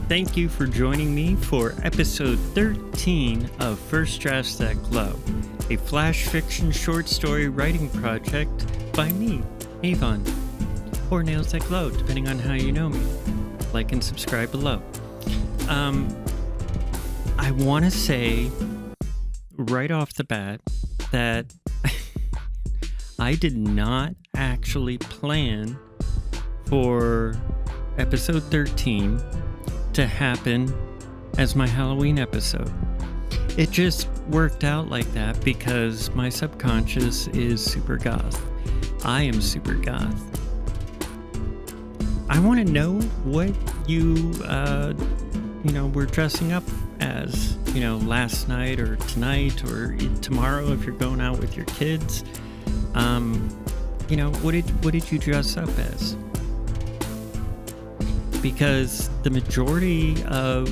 Thank you for joining me for episode 13 of First Drafts That Glow, a flash fiction short story writing project by me, Avon, or Nails That Glow, depending on how you know me. Like and subscribe below. I want to say right off the bat that I did not actually plan for episode 13 to happen as my Halloween episode. It just worked out like that because my subconscious is super goth. I am super goth. I want to know what you were dressing up as, last night or tonight or tomorrow if you're going out with your kids. What did you dress up as? Because the majority of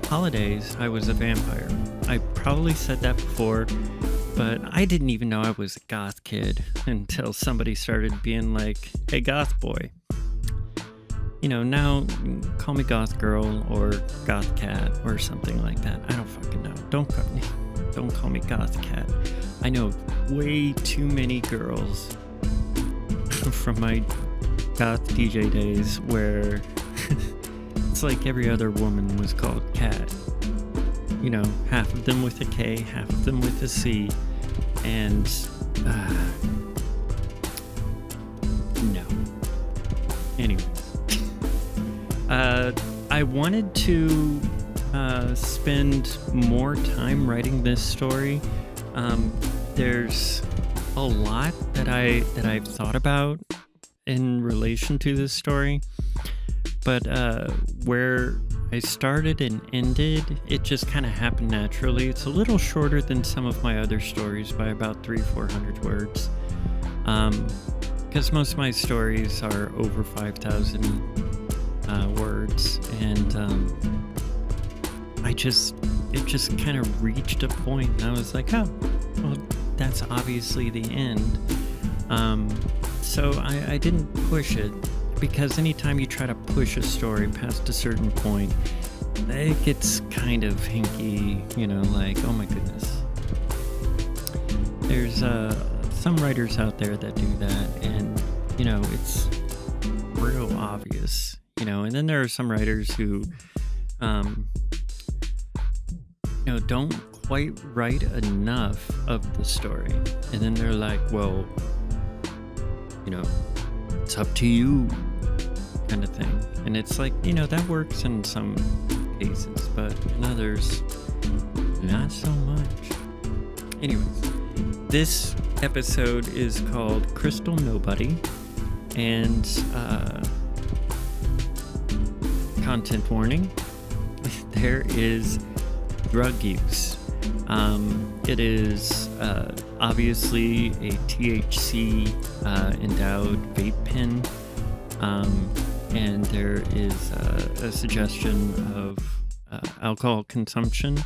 holidays, I was a vampire. I probably said that before, but I didn't even know I was a goth kid until somebody started being like, hey, goth boy. Now call me goth girl or goth cat or something like that. I don't fucking know. Don't call me goth cat. I know way too many girls from my goth DJ days where it's like every other woman was called cat. Half of them with a K, half of them with a C, and no. Anyways, I wanted to spend more time writing this story. There's a lot that I've thought about in relation to this story, but where I started and ended, it just kind of happened naturally. It's a little shorter than some of my other stories by about 300-400 words, because most of my stories are over 5,000 words, and it just kind of reached a point, and I was like, oh, well, that's obviously the end. So I didn't push it, because anytime you try to push a story past a certain point, it gets kind of hinky, like, oh my goodness. There's some writers out there that do that, and, it's real obvious, and then there are some writers who, don't quite write enough of the story, and then they're like, well, it's up to you, kind of thing. And it's like, that works in some cases, but in others, not so much. Anyways, this episode is called Crystal Nobody, and content warning, there is drug use. It is obviously a THC endowed vape pen, and there is a suggestion of alcohol consumption,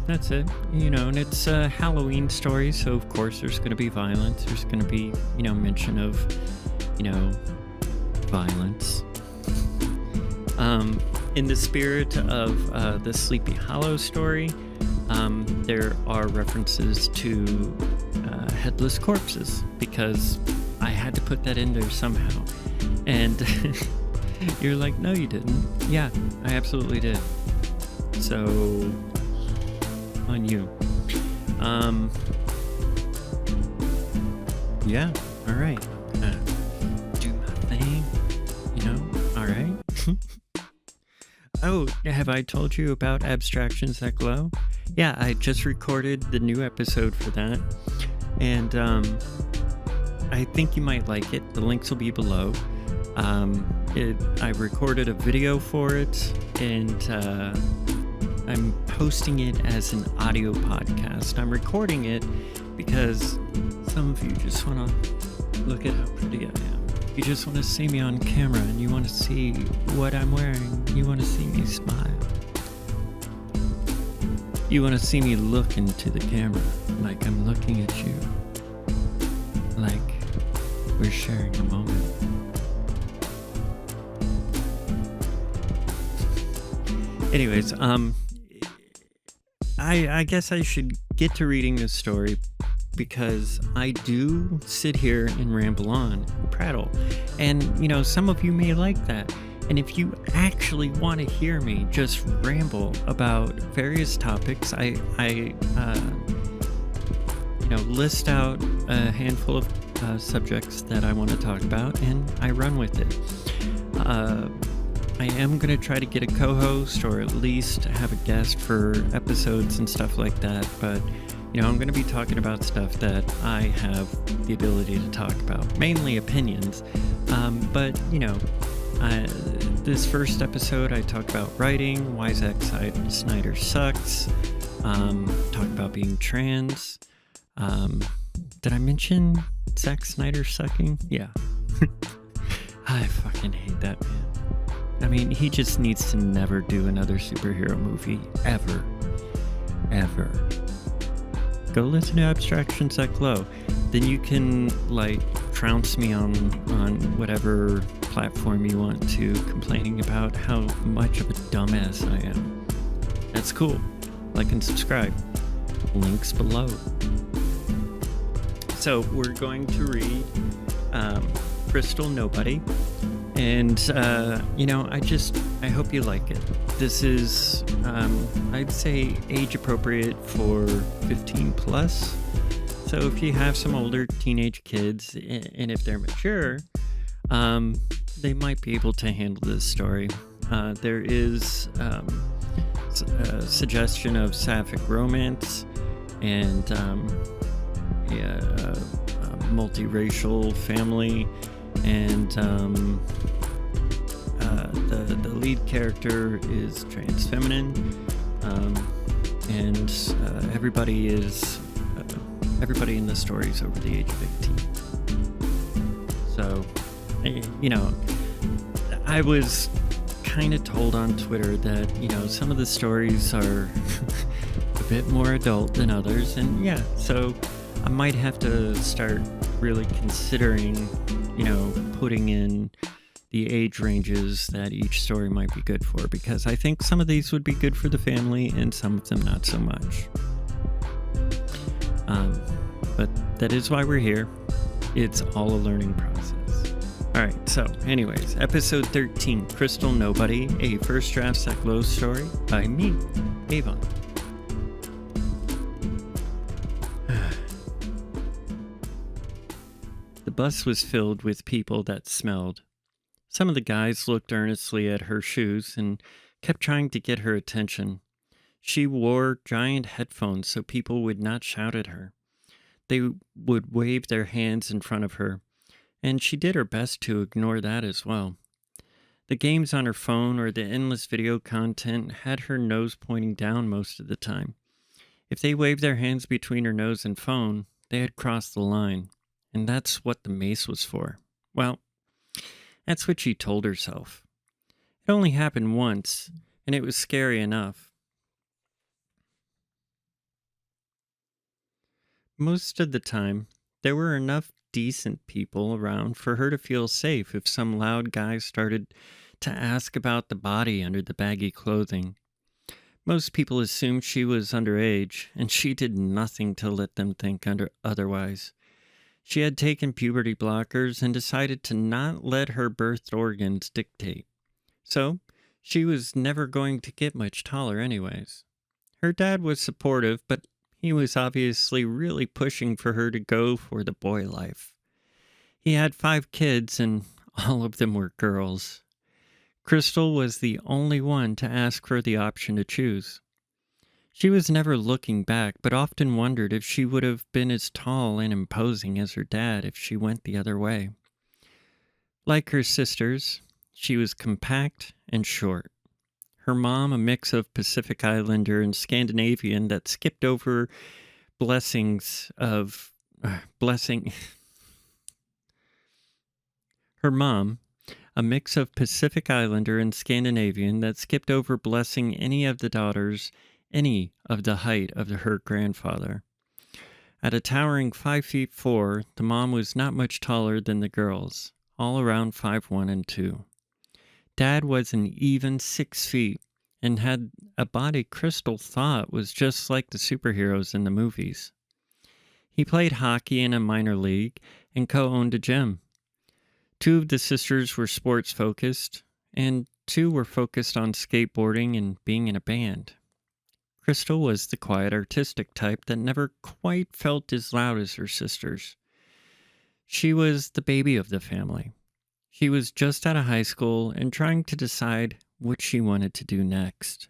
that's it. And it's a Halloween story, so of course there's going to be violence. There's going to be mention of violence. In the spirit of the Sleepy Hollow story, there are references to headless corpses, because I had to put that in there somehow. And you're like, no, you didn't. Yeah, I absolutely did. So, on you. Yeah, all right. I'm gonna do my thing, all right. Oh, have I told you about Abstractions That Glow? Yeah, I just recorded the new episode for that, and I think you might like it. The links will be below. I recorded a video for it, and I'm posting it as an audio podcast. I'm recording it because some of you just want to look at how pretty I am. You just want to see me on camera, and you want to see what I'm wearing. You want to see me smile. You want to see me look into the camera like I'm looking at you. Like we're sharing a moment. Anyways, I guess I should get to reading this story because I do sit here and ramble on and prattle. And, some of you may like that. And if you actually want to hear me just ramble about various topics, I list out a handful of subjects that I want to talk about, and I run with it. I am going to try to get a co-host or at least have a guest for episodes and stuff like that, but I'm going to be talking about stuff that I have the ability to talk about, mainly opinions. But this first episode I talk about writing, why Zack Snyder sucks, talk about being trans. Did I mention Zack Snyder sucking? Yeah. I fucking hate that man. I mean, he just needs to never do another superhero movie, ever. Ever. Go listen to nailsthatglow. Then you can, trounce me on whatever platform you want to, complaining about how much of a dumbass I am. That's cool. Like and subscribe. Links below. So, we're going to read Crystal Nobody. And, I hope you like it. This is, I'd say, age appropriate for 15 plus. So if you have some older teenage kids, and if they're mature, they might be able to handle this story. There is a suggestion of sapphic romance and a multiracial family. And the lead character is trans feminine, and everybody in the story is over the age of 18. So, I was kind of told on Twitter that some of the stories are a bit more adult than others, and so I might have to start really considering putting in the age ranges that each story might be good for, because I think some of these would be good for the family and some of them not so much. But that is why we're here. It's all a learning process. Alright, so anyways, episode 13, Crystal Nobody, a first draft Zack story by me, Avon. The bus was filled with people that smelled. Some of the guys looked earnestly at her shoes and kept trying to get her attention. She wore giant headphones so people would not shout at her. They would wave their hands in front of her, and she did her best to ignore that as well. The games on her phone or the endless video content had her nose pointing down most of the time. If they waved their hands between her nose and phone, they had crossed the line. And that's what the mace was for. Well, that's what she told herself. It only happened once, and it was scary enough. Most of the time, there were enough decent people around for her to feel safe if some loud guy started to ask about the body under the baggy clothing. Most people assumed she was underage, and she did nothing to let them think otherwise. She had taken puberty blockers and decided to not let her birth organs dictate. So, she was never going to get much taller anyways. Her dad was supportive, but he was obviously really pushing for her to go for the boy life. He had 5 kids, and all of them were girls. Crystal was the only one to ask for the option to choose. She was never looking back, but often wondered if she would have been as tall and imposing as her dad if she went the other way. Like her sisters, she was compact and short. Her mom, a mix of Pacific Islander and Scandinavian that skipped over Her mom, a mix of Pacific Islander and Scandinavian that skipped over blessing any of the daughters any of the height of her grandfather. At a towering 5'4", the mom was not much taller than the girls, all around 5'1" and 2". Dad was an even 6 feet and had a body Crystal thought was just like the superheroes in the movies. He played hockey in a minor league and co-owned a gym. Two of the sisters were sports focused, and two were focused on skateboarding and being in a band. Crystal was the quiet artistic type that never quite felt as loud as her sisters. She was the baby of the family. She was just out of high school and trying to decide what she wanted to do next.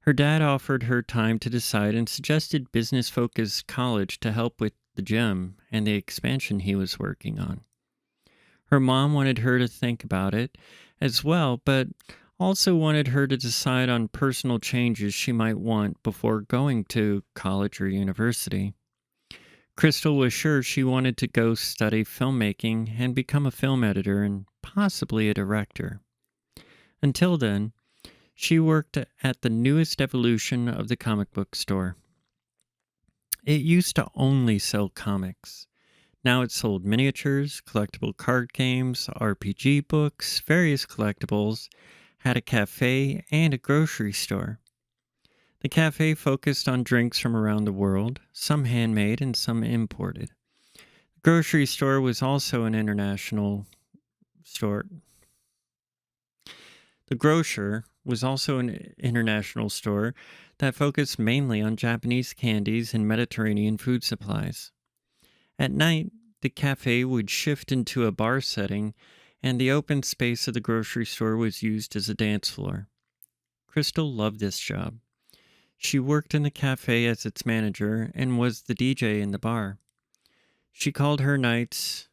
Her dad offered her time to decide and suggested business-focused college to help with the gym and the expansion he was working on. Her mom wanted her to think about it as well, but also wanted her to decide on personal changes she might want before going to college or university. Crystal was sure she wanted to go study filmmaking and become a film editor and possibly a director. Until then, she worked at the newest evolution of the comic book store. It used to only sell comics. Now it sold miniatures, collectible card games, RPG books, various collectibles, had a cafe, and a grocery store. The cafe focused on drinks from around the world, some handmade and some imported. The grocery store was also an international store. The grocer was also an international store that focused mainly on Japanese candies and Mediterranean food supplies. At night, the cafe would shift into a bar setting, and the open space of the grocery store was used as a dance floor. Crystal loved this job. She worked in the cafe as its manager and was the DJ in the bar. She called her nights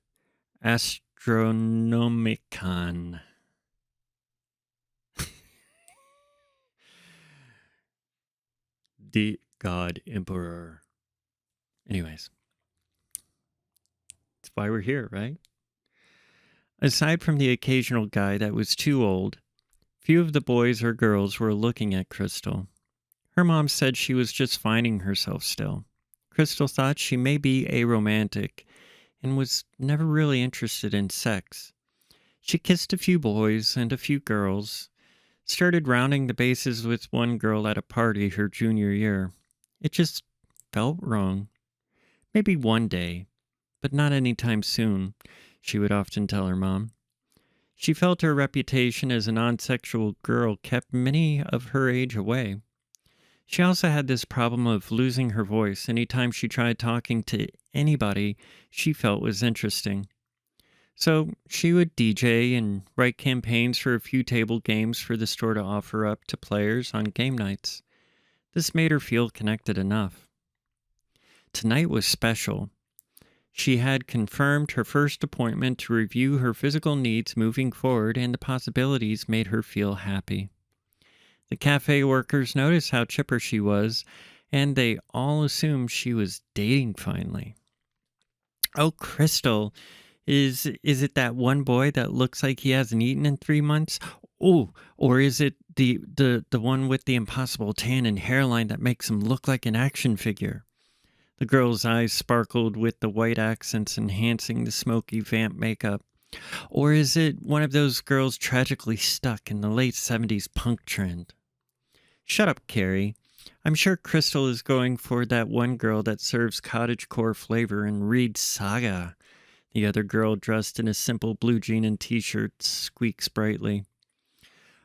Astronomicon. The God Emperor. Anyways, that's why we're here, right? Aside from the occasional guy that was too old, few of the boys or girls were looking at Crystal. Her mom said she was just finding herself still. Crystal thought she may be aromantic and was never really interested in sex. She kissed a few boys and a few girls, started rounding the bases with one girl at a party her junior year. It just felt wrong. Maybe one day, but not anytime soon, she would often tell her mom. She felt her reputation as a non-sexual girl kept many of her age away. She also had this problem of losing her voice anytime she tried talking to anybody she felt was interesting. So she would DJ and write campaigns for a few table games for the store to offer up to players on game nights. This made her feel connected enough. Tonight was special. She had confirmed her first appointment to review her physical needs moving forward, and the possibilities made her feel happy. The cafe workers noticed how chipper she was, and they all assumed she was dating finally. "Oh, Crystal, is it that one boy that looks like he hasn't eaten in 3 months? Oh, or is it the one with the impossible tan and hairline that makes him look like an action figure?" The girl's eyes sparkled with the white accents enhancing the smoky vamp makeup. "Or is it one of those girls tragically stuck in the late 70s punk trend?" "Shut up, Carrie. I'm sure Crystal is going for that one girl that serves cottagecore flavor and reads Saga." The other girl, dressed in a simple blue jean and t-shirt, squeaks brightly.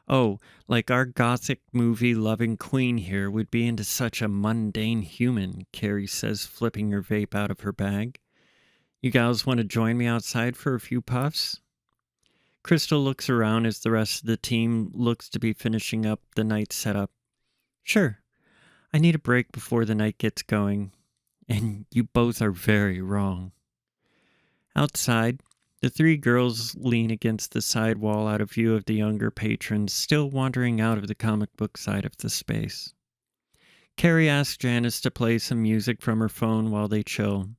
"Oh, like our gothic movie-loving queen here would be into such a mundane human," Carrie says, flipping her vape out of her bag. "You gals want to join me outside for a few puffs?" Crystal looks around as the rest of the team looks to be finishing up the night setup. "Sure. I need a break before the night gets going. And you both are very wrong." Outside, the three girls lean against the side wall out of view of the younger patrons still wandering out of the comic book side of the space. Carrie asks Janice to play some music from her phone while they chill.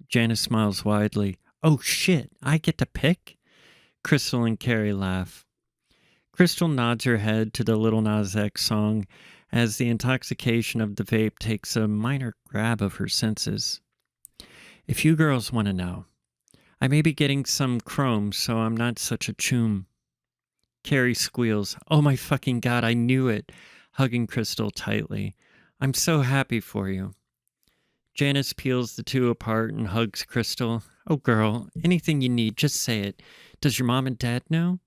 Janice smiles widely. "Oh shit, I get to pick?" Crystal and Carrie laugh. Crystal nods her head to the Lil Nas X song as the intoxication of the vape takes a minor grab of her senses. If you girls want to know, I may be getting some chrome, so I'm not such a choom. Carrie squeals, "Oh my fucking god, I knew it," hugging Crystal tightly. "I'm so happy for you." Janice peels the two apart and hugs Crystal. "Oh girl, anything you need, just say it. Does your mom and dad know?"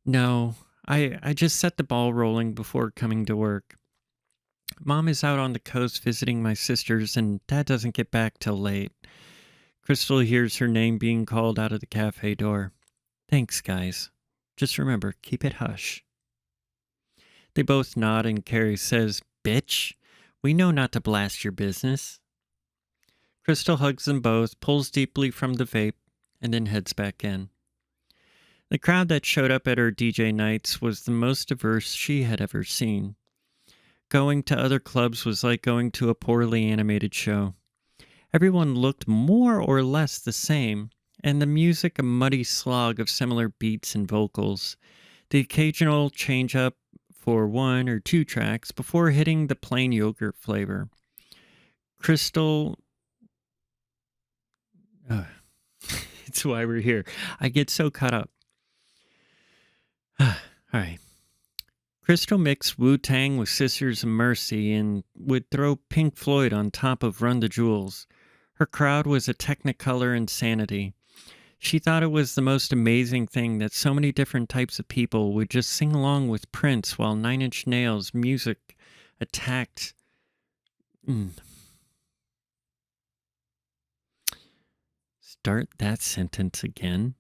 "No, I just set the ball rolling before coming to work. Mom is out on the coast visiting my sisters, and dad doesn't get back till late." Crystal hears her name being called out of the cafe door. "Thanks, guys. Just remember, keep it hush." They both nod and Carrie says, "Bitch, we know not to blast your business." Crystal hugs them both, pulls deeply from the vape, and then heads back in. The crowd that showed up at her DJ nights was the most diverse she had ever seen. Going to other clubs was like going to a poorly animated show. Everyone looked more or less the same, and the music a muddy slog of similar beats and vocals. The occasional change up for one or two tracks before hitting the plain yogurt flavor. Crystal. Uh, it's why we're here. I get so caught up. All right. Crystal mixed Wu-Tang with Sisters of Mercy and would throw Pink Floyd on top of Run the Jewels. Her crowd was a technicolor insanity. She thought it was the most amazing thing that so many different types of people would just sing along with Prince while Nine Inch Nails music attacked. Start that sentence again.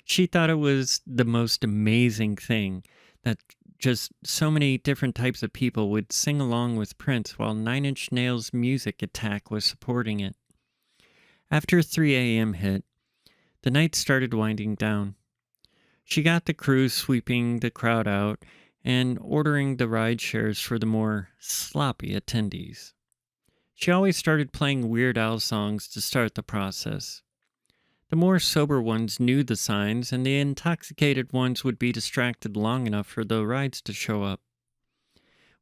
She thought it was the most amazing thing that just so many different types of people would sing along with Prince while Nine Inch Nails music attack was supporting it. After 3 a.m. hit, the night started winding down. She got the crew sweeping the crowd out and ordering the ride shares for the more sloppy attendees. She always started playing Weird Al songs to start the process. The more sober ones knew the signs, and the intoxicated ones would be distracted long enough for the rides to show up.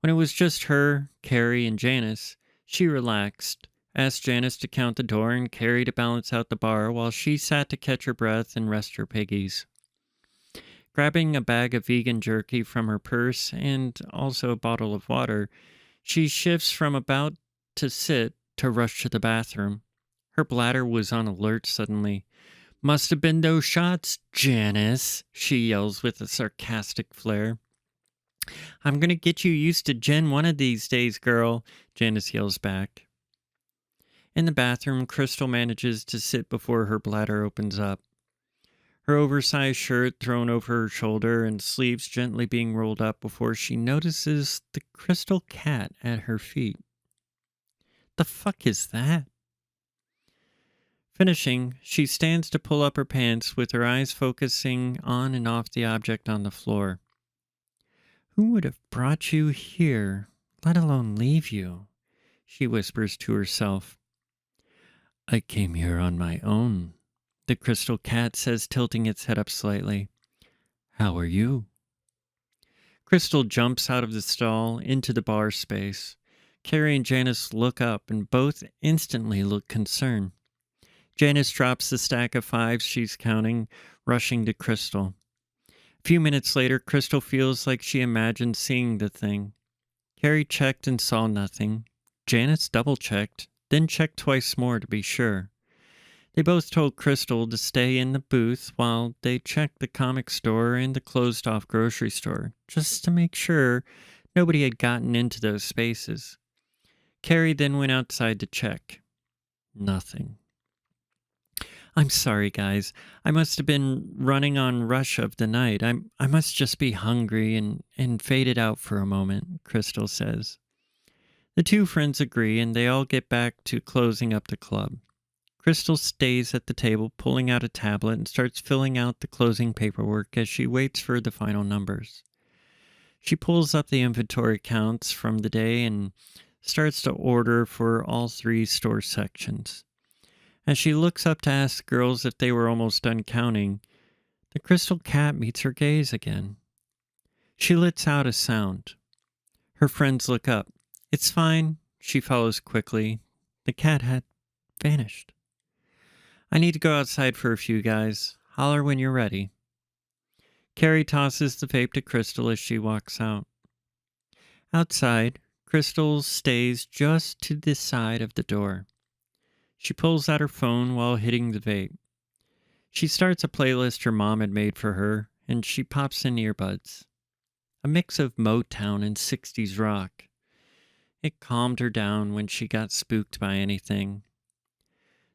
When it was just her, Carrie, and Janice, she relaxed, asked Janice to count the door and Carrie to balance out the bar while she sat to catch her breath and rest her piggies. Grabbing a bag of vegan jerky from her purse and also a bottle of water, she shifts from about to sit to rush to the bathroom. Her bladder was on alert suddenly. "Must have been those shots, Janice," she yells with a sarcastic flair. "I'm going to get you used to Jen one of these days, girl," Janice yells back. In the bathroom, Crystal manages to sit before her bladder opens up. Her oversized shirt thrown over her shoulder and sleeves gently being rolled up before she notices the crystal cat at her feet. The fuck is that? Finishing, she stands to pull up her pants with her eyes focusing on and off the object on the floor. "Who would have brought you here, let alone leave you?" she whispers to herself. "I came here on my own," the crystal cat says, tilting its head up slightly. "How are you?" Crystal jumps out of the stall into the bar space. Carrie and Janice look up and both instantly look concerned. Janice drops the stack of fives she's counting, rushing to Crystal. A few minutes later, Crystal feels like she imagined seeing the thing. Carrie checked and saw nothing. Janice double-checked, then checked twice more to be sure. They both told Crystal to stay in the booth while they checked the comic store and the closed-off grocery store, just to make sure nobody had gotten into those spaces. Carrie then went outside to check. Nothing. "I'm sorry, guys. I must have been running on rush of the night. I must just be hungry and faded out for a moment," Crystal says. The two friends agree and they all get back to closing up the club. Crystal stays at the table, pulling out a tablet and starts filling out the closing paperwork as she waits for the final numbers. She pulls up the inventory counts from the day and starts to order for all three store sections. As she looks up to ask the girls if they were almost done counting, the crystal cat meets her gaze again. She lets out a sound. Her friends look up. "It's fine," she follows quickly, The cat had vanished. I need to go outside for a few, guys. Holler when you're ready. Carrie tosses the vape to Crystal as she walks out. Outside, Crystal stays just to the side of the door. She pulls out her phone while hitting the vape. She starts a playlist her mom had made for her, and she pops in earbuds. A mix of Motown and 60s rock. It calmed her down when she got spooked by anything.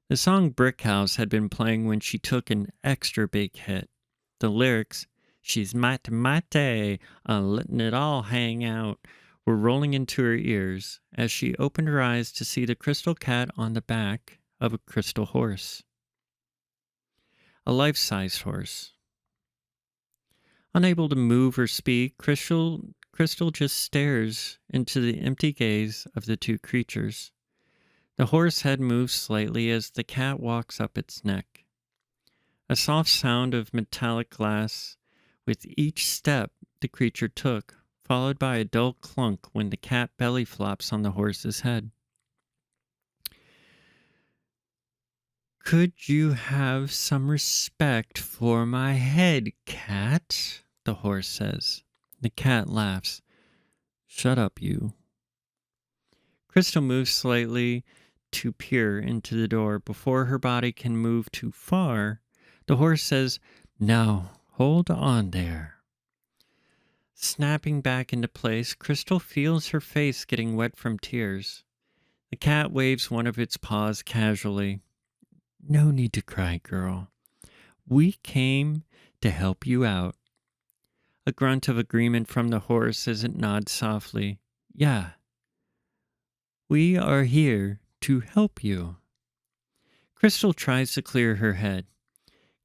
The song Brick House had been playing when she took an extra big hit. The lyrics, "She's mighty mighty, letting it all hang out," were rolling into her ears as she opened her eyes to see the crystal cat on the back of a crystal horse. A life-sized horse. Unable to move or speak, Crystal just stares into the empty gaze of the two creatures. The horse head moves slightly as the cat walks up its neck. A soft sound of metallic glass with each step the creature took, followed by a dull clunk when the cat belly flops on the horse's head. "Could you have some respect for my head, cat?" the horse says. The cat laughs. "Shut up, you." Crystal moves slightly to peer into the door. Before her body can move too far, the horse says, "Now, hold on there." Snapping back into place, Crystal feels her face getting wet from tears. The cat waves one of its paws casually. "No need to cry, girl. We came to help you out." A grunt of agreement from the horse as it nods softly. "Yeah, we are here to help you." Crystal tries to clear her head.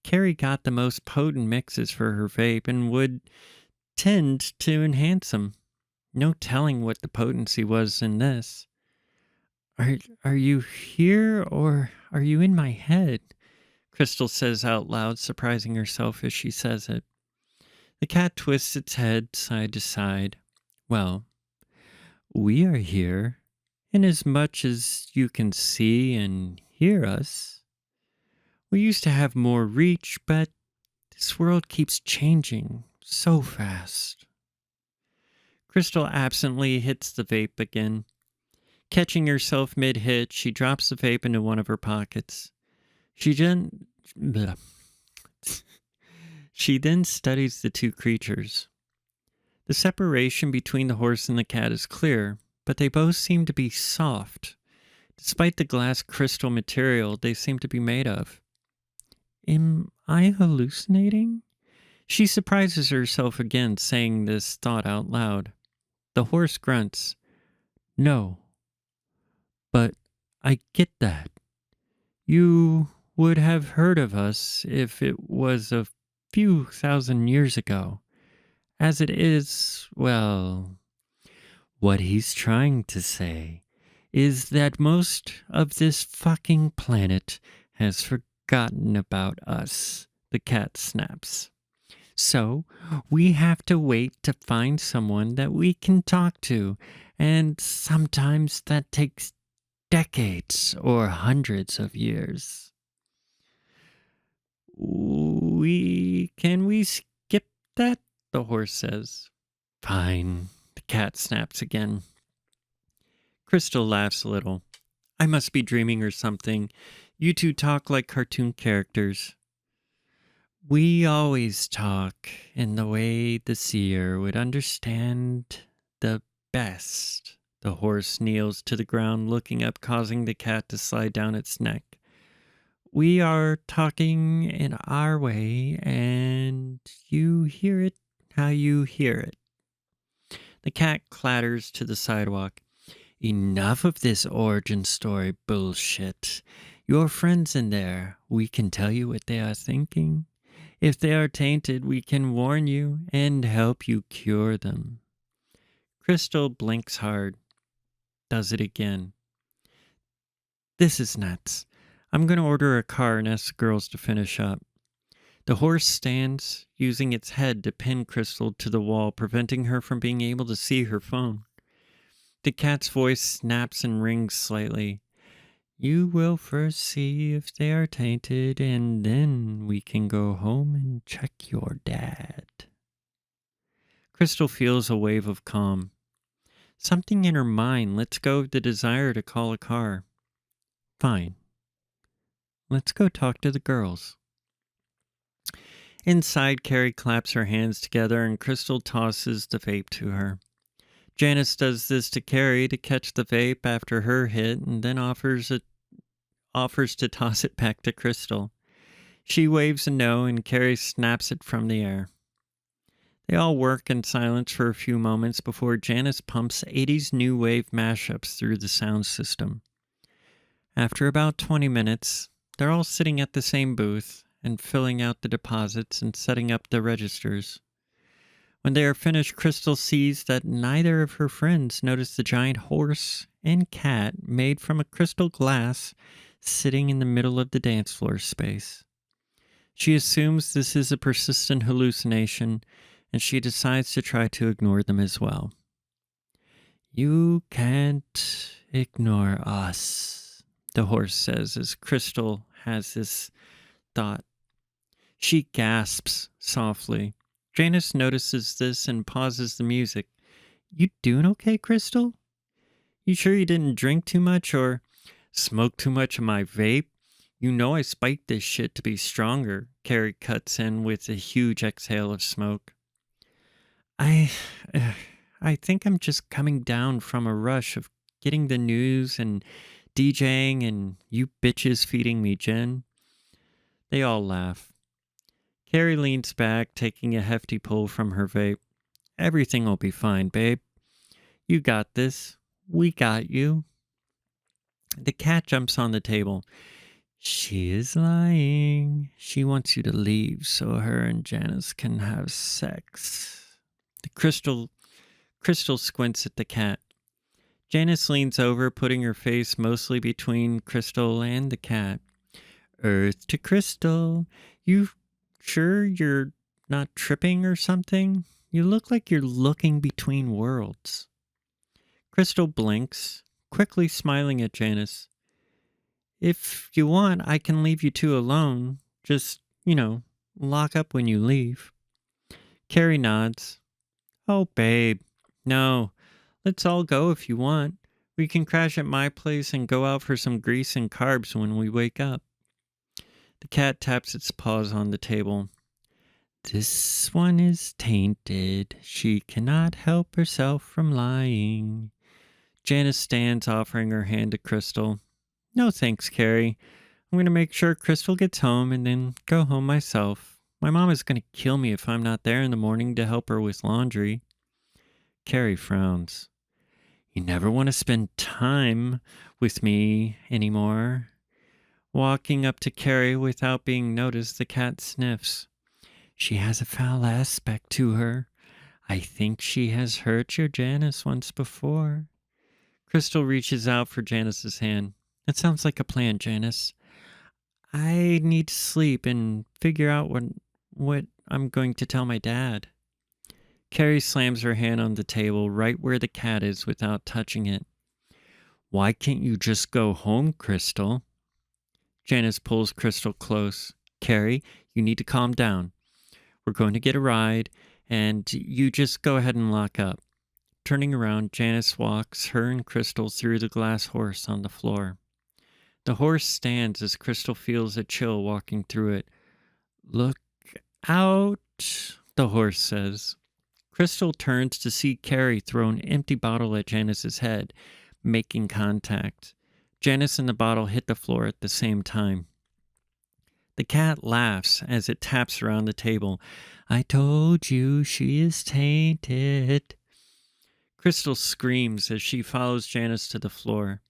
Carrie got the most potent mixes for her vape and would tend to enhance them. No telling what the potency was in this. Are you here or are you in my head?" Crystal says out loud, surprising herself as she says it. The cat twists its head side to side. "Well, we are here, inasmuch as you can see and hear us. We used to have more reach, but this world keeps changing so fast." Crystal absently hits the vape again. Catching herself mid-hit, she drops the vape into one of her pockets. She then studies the two creatures. The separation between the horse and the cat is clear, but they both seem to be soft, despite the glass crystal material they seem to be made of. Am I hallucinating? She surprises herself again, saying this thought out loud. The horse grunts. "No, but I get that. You would have heard of us if it was a few thousand years ago. As it is, well, what he's trying to say is that most of this fucking planet has forgotten about us," the cat snaps. "So we have to wait to find someone that we can talk to, and sometimes that takes decades or hundreds of years." Can we skip that?" the horse says. "Fine," the cat snaps again. Crystal laughs a little. "I must be dreaming or something. You two talk like cartoon characters." "We always talk in the way the seer would understand the best." The horse kneels to the ground, looking up, causing the cat to slide down its neck. "We are talking in our way, and you hear it how you hear it." The cat clatters to the sidewalk. "Enough of this origin story bullshit. Your friends in there, we can tell you what they are thinking. If they are tainted, we can warn you and help you cure them." Crystal blinks hard. Does it again. "This is nuts. I'm going to order a car and ask the girls to finish up." The horse stands, using its head to pin Crystal to the wall, preventing her from being able to see her phone. The cat's voice snaps and rings slightly. You will first see if they are tainted, and then we can go home and check your dad. Crystal feels a wave of calm. Something in her mind lets go of the desire to call a car. Fine. Let's go talk to the girls. Inside, Carrie claps her hands together and Crystal tosses the vape to her. Janice does this to Carrie to catch the vape after her hit and then offers to toss it back to Crystal. She waves a no and Carrie snaps it from the air. They all work in silence for a few moments before Janice pumps 80s new wave mashups through the sound system. After about 20 minutes, they're all sitting at the same booth and filling out the deposits and setting up the registers. When they are finished, Crystal sees that neither of her friends notice the giant horse and cat made from a crystal glass sitting in the middle of the dance floor space. She assumes this is a persistent hallucination, and she decides to try to ignore them as well. You can't ignore us, the horse says as Crystal has this thought. She gasps softly. Janice notices this and pauses the music. You doing okay, Crystal? You sure you didn't drink too much or smoke too much of my vape? You know I spiked this shit to be stronger. Carrie cuts in with a huge exhale of smoke. I think I'm just coming down from a rush of getting the news and DJing and you bitches feeding me gin. They all laugh. Carrie leans back, taking a hefty pull from her vape. Everything will be fine, babe. You got this. We got you. The cat jumps on the table. She is lying. She wants you to leave so her and Janice can have sex. The crystal squints at the cat. Janice leans over, putting her face mostly between Crystal and the cat. Earth to Crystal. You sure you're not tripping or something? You look like you're looking between worlds. Crystal blinks, quickly smiling at Janice. If you want, I can leave you two alone. Just, lock up when you leave. Carrie nods. Oh, babe. No, let's all go if you want. We can crash at my place and go out for some grease and carbs when we wake up. The cat taps its paws on the table. This one is tainted. She cannot help herself from lying. Janice stands, offering her hand to Crystal. No thanks, Carrie. I'm going to make sure Crystal gets home and then go home myself. My mom is going to kill me if I'm not there in the morning to help her with laundry. Carrie frowns. You never want to spend time with me anymore. Walking up to Carrie without being noticed, the cat sniffs. She has a foul aspect to her. I think she has hurt your Janice once before. Crystal reaches out for Janice's hand. That sounds like a plan, Janice. I need to sleep and figure out what I'm going to tell my dad. Carrie slams her hand on the table right where the cat is without touching it. Why can't you just go home, Crystal? Janice pulls Crystal close. Carrie, you need to calm down. We're going to get a ride, and you just go ahead and lock up. Turning around, Janice walks her and Crystal through the glass horse on the floor. The horse stands as Crystal feels a chill walking through it. Look out, the horse says. Crystal turns to see Carrie throw an empty bottle at Janice's head, making contact. Janice and the bottle hit the floor at the same time. The cat laughs as it taps around the table. I told you she is tainted. Crystal screams as she follows Janice to the floor.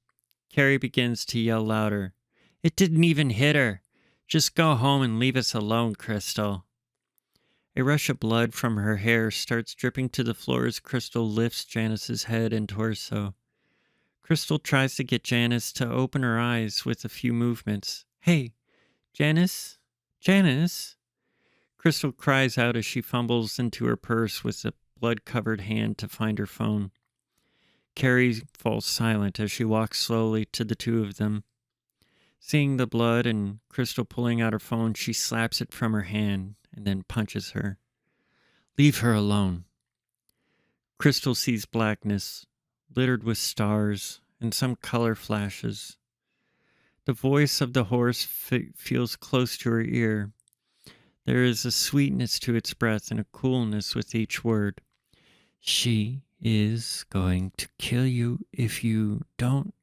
Carrie begins to yell louder. It didn't even hit her. Just go home and leave us alone, Crystal. A rush of blood from her hair starts dripping to the floor as Crystal lifts Janice's head and torso. Crystal tries to get Janice to open her eyes with a few movements. Hey, Janice? Janice? Crystal cries out as she fumbles into her purse with a blood-covered hand to find her phone. Carrie falls silent as she walks slowly to the two of them. Seeing the blood and Crystal pulling out her phone, she slaps it from her hand and then punches her. Leave her alone. Crystal sees blackness, littered with stars and some color flashes. The voice of the horse feels close to her ear. There is a sweetness to its breath and a coolness with each word. She is going to kill you if you don't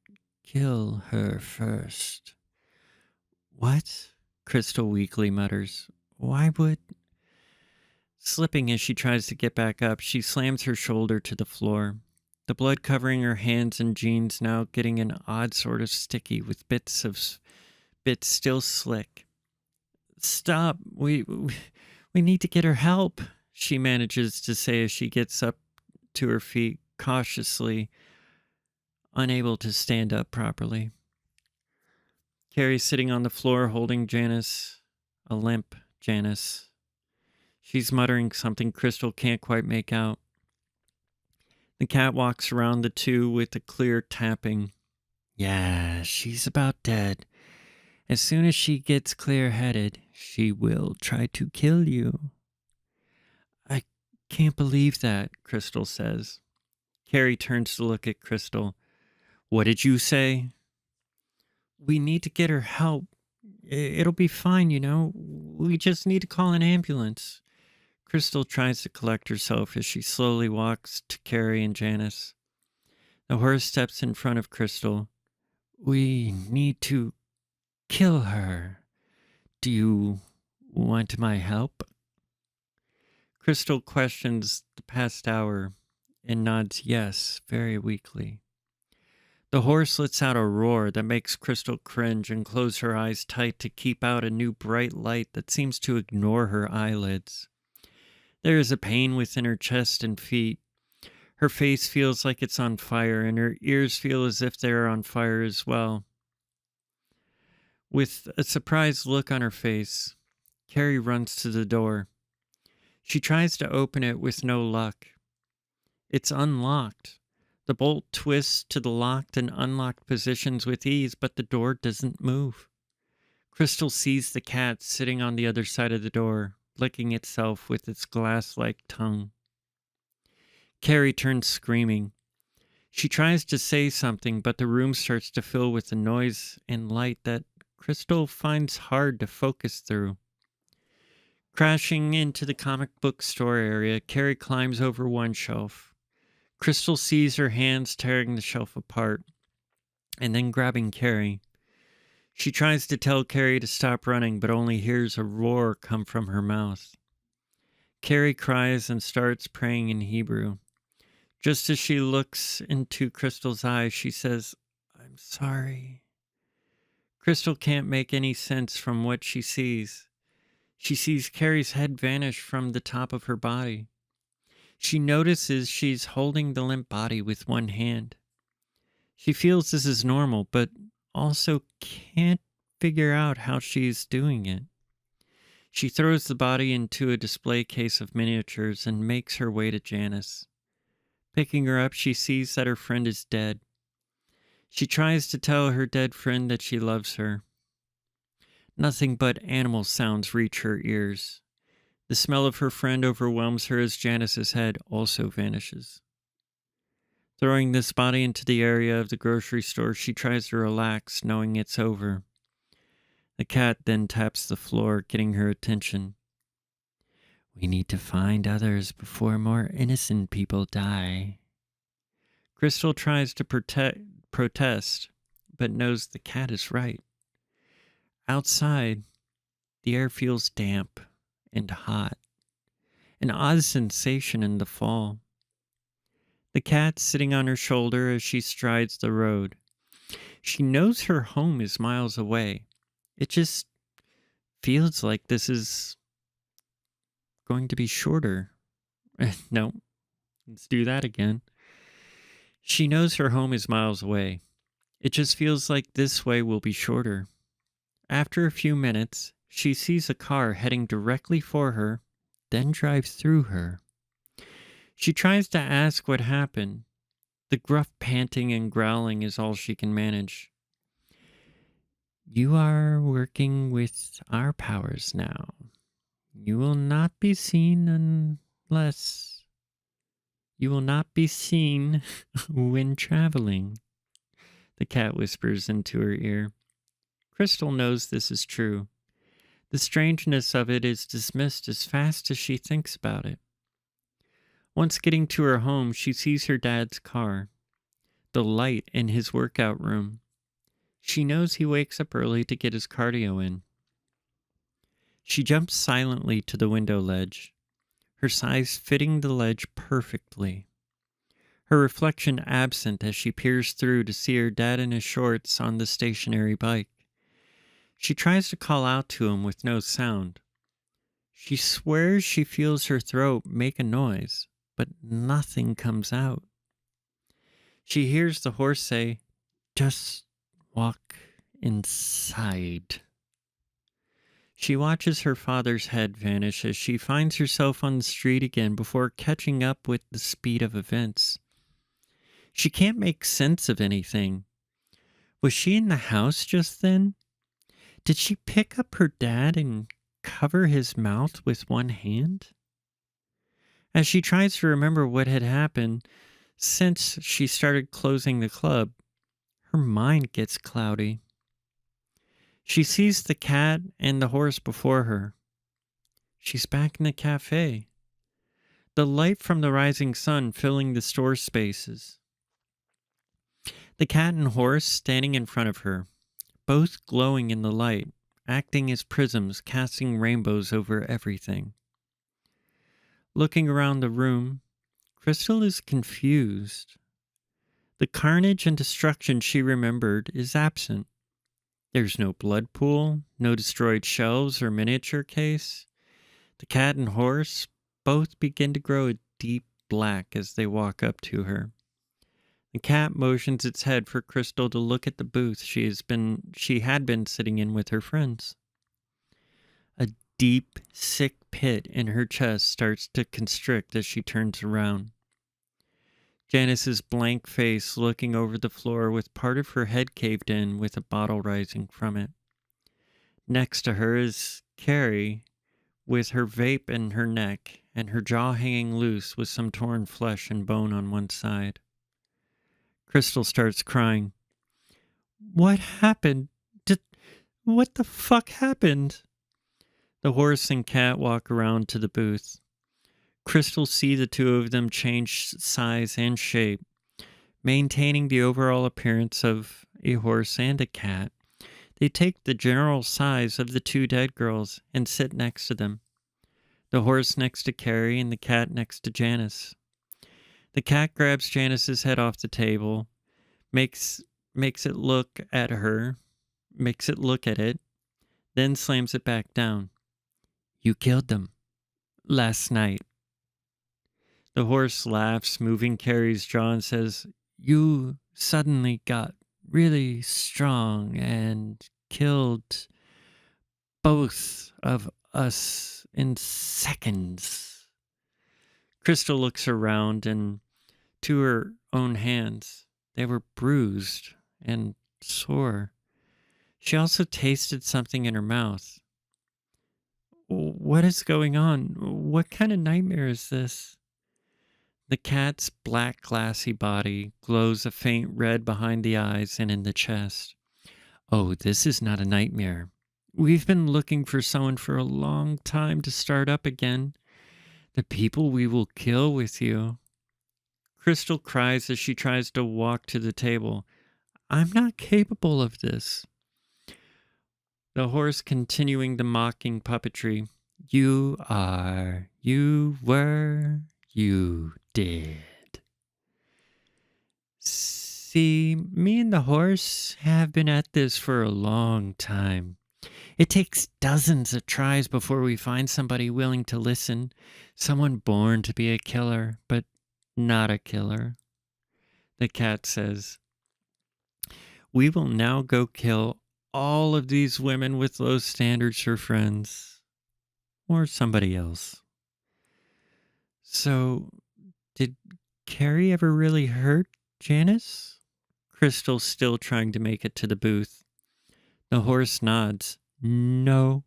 kill her first. What? Crystal weakly mutters. Why would... Slipping as she tries to get back up, she slams her shoulder to the floor. The blood covering her hands and jeans now getting an odd sort of sticky with bits still slick. Stop. We need to get her help, she manages to say as she gets up to her feet cautiously, unable to stand up properly. Carrie's sitting on the floor holding Janice, a limp Janice. She's muttering something Crystal can't quite make out. The cat walks around the two with a clear tapping. Yeah, she's about dead. As soon as she gets clear-headed, she will try to kill you. I can't believe that, Crystal says. Carrie turns to look at Crystal. What did you say? We need to get her help. It'll be fine, you know. We just need to call an ambulance. Crystal tries to collect herself as she slowly walks to Carrie and Janice. The horse steps in front of Crystal. We need to kill her. Do you want my help? Crystal questions the past hour and nods yes, very weakly. The horse lets out a roar that makes Crystal cringe and close her eyes tight to keep out a new bright light that seems to ignore her eyelids. There is a pain within her chest and feet. Her face feels like it's on fire, and her ears feel as if they are on fire as well. With a surprised look on her face, Carrie runs to the door. She tries to open it with no luck. It's unlocked. The bolt twists to the locked and unlocked positions with ease, but the door doesn't move. Crystal sees the cat sitting on the other side of the door, licking itself with its glass-like tongue. Carrie turns screaming. She tries to say something, but the room starts to fill with a noise and light that Crystal finds hard to focus through. Crashing into the comic book store area, Carrie climbs over one shelf. Crystal sees her hands tearing the shelf apart, and then grabbing Carrie. She tries to tell Carrie to stop running, but only hears a roar come from her mouth. Carrie cries and starts praying in Hebrew. Just as she looks into Crystal's eyes, she says, I'm sorry. Crystal can't make any sense from what she sees. She sees Carrie's head vanish from the top of her body. She notices she's holding the limp body with one hand. She feels this is normal, but also can't figure out how she's doing it. She throws the body into a display case of miniatures and makes her way to Janice. Picking her up, she sees that her friend is dead. She tries to tell her dead friend that she loves her. Nothing but animal sounds reach her ears. The smell of her friend overwhelms her as Janice's head also vanishes. Throwing this body into the area of the grocery store, she tries to relax, knowing it's over. The cat then taps the floor, getting her attention. We need to find others before more innocent people die. Crystal tries to protest, but knows the cat is right. Outside, the air feels damp and hot, an odd sensation in the fall. The cat sitting on her shoulder as she strides the road. She knows her home is miles away. It just feels like this is going to be shorter. No, let's do that again. She knows her home is miles away. It just feels like this way will be shorter. After a few minutes, she sees a car heading directly for her, then drives through her. She tries to ask what happened. The gruff panting and growling is all she can manage. You are working with our powers now. You will not be seen unless you will not be seen when traveling, the cat whispers into her ear. Crystal knows this is true. The strangeness of it is dismissed as fast as she thinks about it. Once getting to her home, she sees her dad's car, the light in his workout room. She knows he wakes up early to get his cardio in. She jumps silently to the window ledge, her size fitting the ledge perfectly. Her reflection absent as she peers through to see her dad in his shorts on the stationary bike. She tries to call out to him with no sound. She swears she feels her throat make a noise, but nothing comes out. She hears the horse say, "Just walk inside." She watches her father's head vanish as she finds herself on the street again before catching up with the speed of events. She can't make sense of anything. Was she in the house just then? Did she pick up her dad and cover his mouth with one hand? As she tries to remember what had happened since she started closing the club, her mind gets cloudy. She sees the cat and the horse before her. She's back in the cafe, the light from the rising sun filling the store spaces. The cat and horse standing in front of her, both glowing in the light, acting as prisms, casting rainbows over everything. Looking around the room, Crystal is confused. The carnage and destruction she remembered is absent. There's no blood pool, no destroyed shelves or miniature case. The cat and horse both begin to grow a deep black as they walk up to her. The cat motions its head for Crystal to look at the booth she had been sitting in with her friends. A deep, sick pit in her chest starts to constrict as she turns around. Janice's blank face looking over the floor with part of her head caved in with a bottle rising from it. Next to her is Carrie with her vape in her neck and her jaw hanging loose with some torn flesh and bone on one side. Crystal starts crying. What happened? What the fuck happened? The horse and cat walk around to the booth. Crystal sees the two of them change size and shape, maintaining the overall appearance of a horse and a cat. They take the general size of the two dead girls and sit next to them. The horse next to Carrie and the cat next to Janice. The cat grabs Janice's head off the table, makes it look at it, then slams it back down. You killed them last night. The horse laughs, moving Carrie's jaw, and says, "You suddenly got really strong and killed both of us in seconds." Crystal looks around and to her own hands. They were bruised and sore. She also tasted something in her mouth. What is going on? What kind of nightmare is this? The cat's black glassy body glows a faint red behind the eyes and in the chest. Oh, this is not a nightmare. We've been looking for someone for a long time to start up again. The people we will kill with you. Crystal cries as she tries to walk to the table. I'm not capable of this. The horse continuing the mocking puppetry. You are, you were, you did. See, me and the horse have been at this for a long time. It takes dozens of tries before we find somebody willing to listen. Someone born to be a killer, but not a killer. The cat says, we will now go kill all of these women with low standards for friends. Or somebody else. So, did Carrie ever really hurt Janice? Crystal still trying to make it to the booth. The horse nods. No.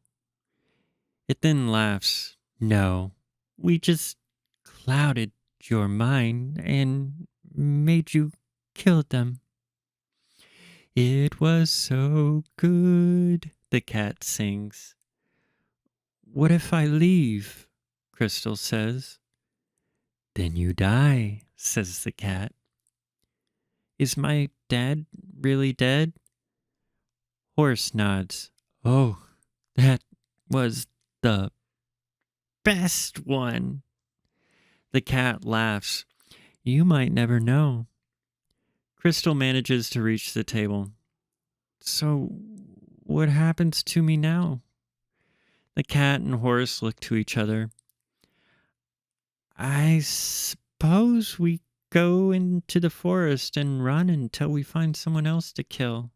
It then laughs. No. We just clouded your mind and made you kill them. It was so good, the cat sings. What if I leave? Crystal says. Then you die, says the cat. Is my dad really dead? Horse nods. Oh, that was the best one. The cat laughs. You might never know. Crystal manages to reach the table. So, what happens to me now? The cat and horse look to each other. I suppose we go into the forest and run until we find someone else to kill.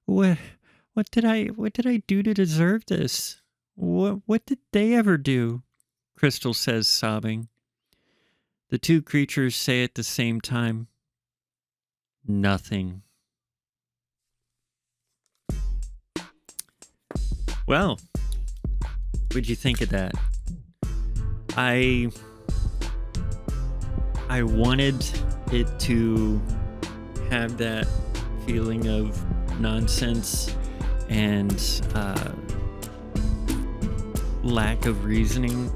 What did I do to deserve this? What did they ever do? Crystal says, sobbing. The two creatures say at the same time, nothing. Well, what'd you think of that? I wanted it to have that feeling of nonsense and lack of reasoning,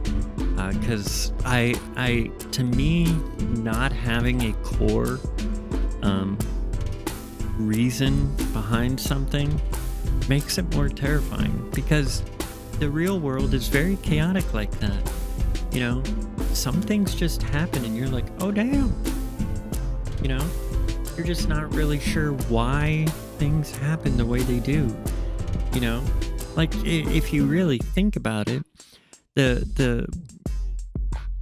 because to me, not having a core reason behind something makes it more terrifying, because the real world is very chaotic like that. You know, some things just happen and you're like, oh damn. You know, you're just not really sure why things happen the way they do. You know, like if you really think about it, the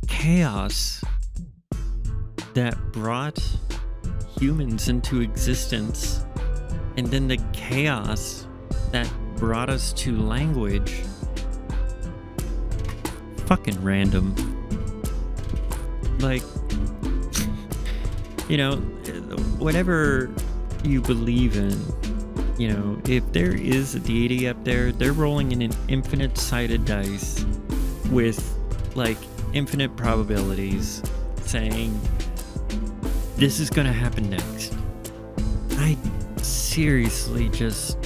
chaos that brought humans into existence, and then the chaos that brought us to language, fucking random. Like, you know, whatever you believe in, you know, if there is a deity up there, they're rolling in an infinite-sided dice with, like, infinite probabilities saying, this is gonna happen next. I seriously just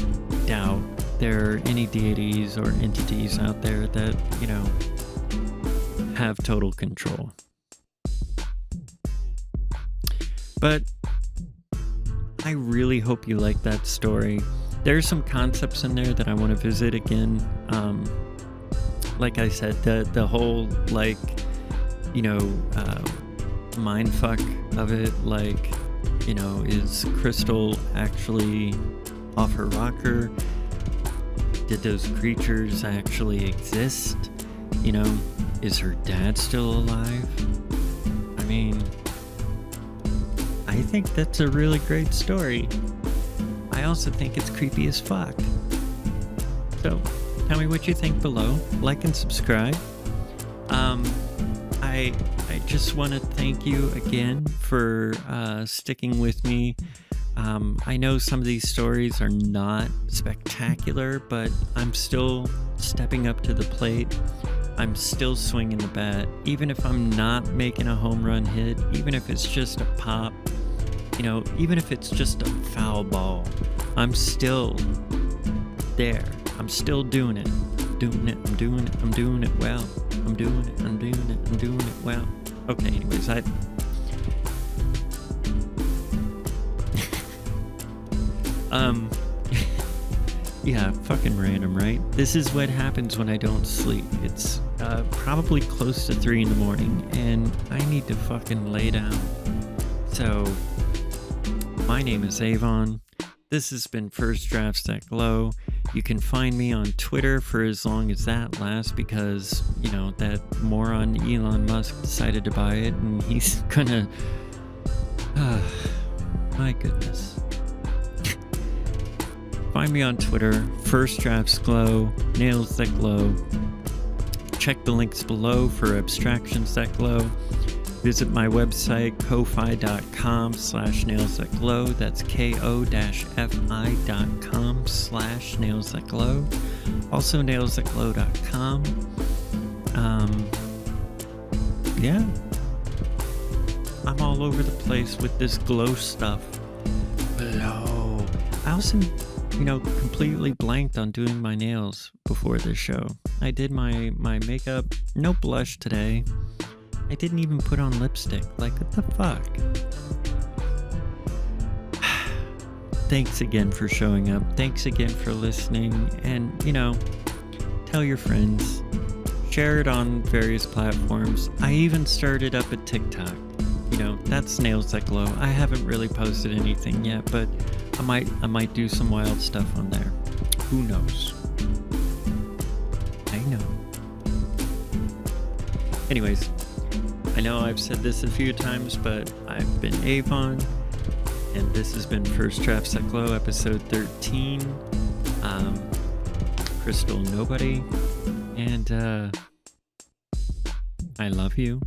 doubt there are any deities or entities out there that, you know, have total control. But I really hope you like that story. There's some concepts in there that I want to visit again. Like I said, the whole, like, you know, mind fuck of it. Like, you know, is Crystal actually off her rocker? Did those creatures actually exist? You know, is her dad still alive? I mean, I think that's a really great story. I also think it's creepy as fuck. So, tell me what you think below. Like and subscribe. I just want to thank you again for sticking with me. I know some of these stories are not spectacular, but I'm still stepping up to the plate. I'm still swinging the bat, even if I'm not making a home run hit, even if it's just a pop, you know, even if it's just a foul ball, I'm still there. I'm still doing it. I'm doing it well. I'm doing it well. Okay, anyways, yeah, fucking random, right? This is what happens when I don't sleep. It's probably close to 3 a.m, and I need to fucking lay down. So, my name is Avon. This has been First Drafts That Glow. You can find me on Twitter for as long as that lasts, because, you know, that moron Elon Musk decided to buy it, and he's gonna... my goodness. Find me on Twitter, First Drafts Glow, Nails That Glow. Check the links below for abstractions that glow. Visit my website, ko-fi.com/nailsthatglow. That's ko-fi.com/nailsthatglow. Also nailsthatglow.com. Yeah. I'm all over the place with this glow stuff. Glow. I also, completely blanked on doing my nails before this show. I did my makeup, no blush today. I didn't even put on lipstick. Like, what the fuck? Thanks again for showing up. Thanks again for listening. And, tell your friends. Share it on various platforms. I even started up a TikTok. That's Nails That Glow. I haven't really posted anything yet, but I might do some wild stuff on there. Who knows? I know. Anyways, I know I've said this a few times, but I've been Avon, and this has been First Drafts That Glow, episode 13. Crystal Nobody, and I love you.